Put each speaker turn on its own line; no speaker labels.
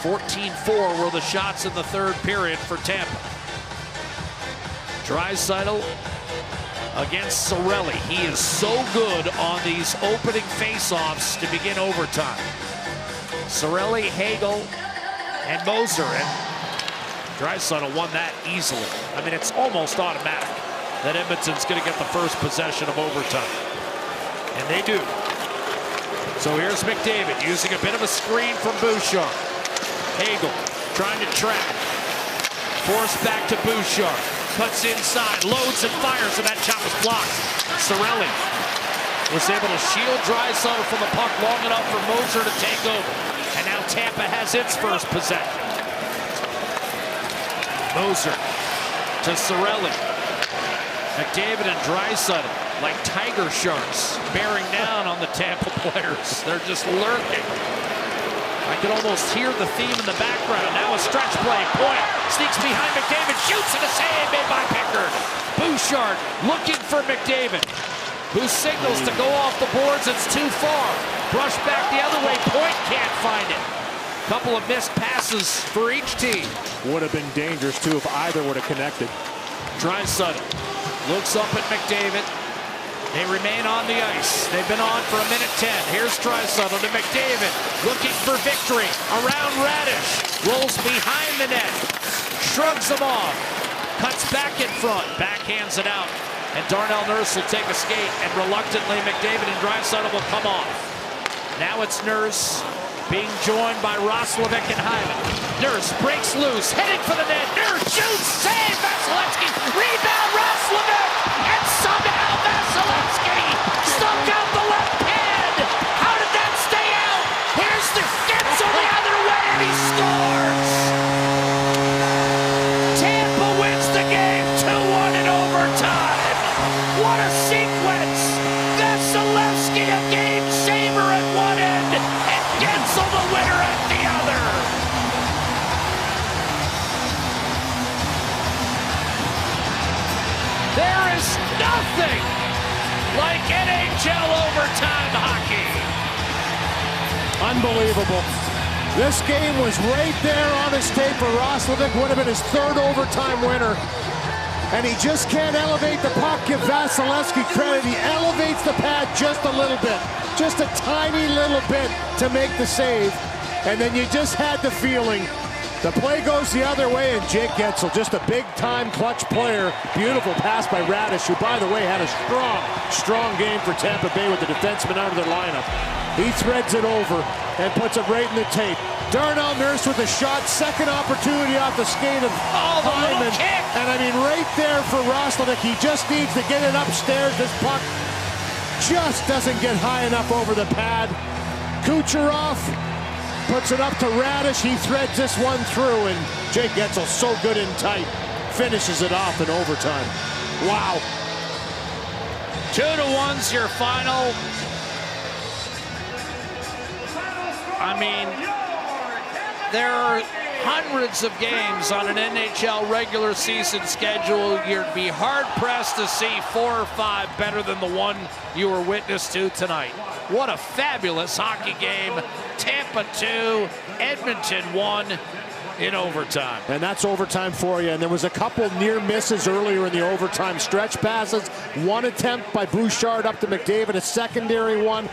14-4 were the shots in the third period for Tampa. Draisaitl against Cirelli. He is so good on these opening face-offs to begin overtime. Cirelli, Hagel, and Moser, and Draisaitl won that easily. I mean, it's almost automatic that Edmonton's going to get the first possession of overtime. And they do. So here's McDavid using a bit of a screen from Bouchard. Hagel trying to trap. Forced back to Bouchard. Cuts inside, loads and fires, and that shot was blocked. Cirelli was able to shield Draisaitl from the puck long enough for Moser to take over. And now Tampa has its first possession. Moser to Cirelli. McDavid and Draisaitl like tiger sharks bearing down on the Tampa players. They're just lurking. I can almost hear the theme in the background. Now a stretch play. Point sneaks behind McDavid, shoots, and a save made by Pickard. Bouchard looking for McDavid, who signals to go off the boards. It's too far. Brush back the other way. Point can't find it. Couple of missed passes for each team.
Would have been dangerous, too, if either would have connected.
Draisaitl looks up at McDavid. They remain on the ice. They've been on for 1:10. Here's Draisaitl to McDavid, looking for victory. Around Radish, rolls behind the net, shrugs him off, cuts back in front, backhands it out, and Darnell Nurse will take a skate, and reluctantly McDavid and Draisaitl will come off. Now it's Nurse being joined by Roslovic and Hyman. Nurse breaks loose, heading for the net. Nurse shoots, save, Vasilevsky, rebound, Roslovic, and somehow Vasilevsky stuck out the left pad. How did that stay out? Here's the Gensel the other way, and he scores. Tampa wins the game 2-1 in overtime. What a sequence. Vasilevsky, a game saver at one end, and Gensel the winner at the other. There is nothing like NHL overtime hockey.
Unbelievable. This game was right there on his tape for Roslovic. Would have been his third overtime winner. And he just can't elevate the puck. Give Vasilevsky credit. He elevates the pad just a little bit. Just a tiny little bit to make the save. And then you just had the feeling. The play goes the other way, and Jake Gensel, just a big-time clutch player. Beautiful pass by Radish, who, by the way, had a strong game for Tampa Bay with the defenseman out of their lineup. He threads it over and puts it right in the tape. Darnell Nurse with a shot, second opportunity off the skate of Hyman. And I mean, right there for Roslovic, he just needs to get it upstairs. This puck just doesn't get high enough over the pad. Kucherov puts it up to Radish. He threads this one through, and Jake Gensel, so good and tight, finishes it off in overtime. Wow.
2-1's your final. I mean, there are hundreds of games on an NHL regular season schedule. You'd be hard-pressed to see 4 or 5 better than the one you were witness to tonight. What a fabulous hockey game. Tampa 2, Edmonton 1 in overtime.
And that's overtime for you. And there was a couple near misses earlier in the overtime. Stretch passes, one attempt by Bouchard up to McDavid, a secondary one.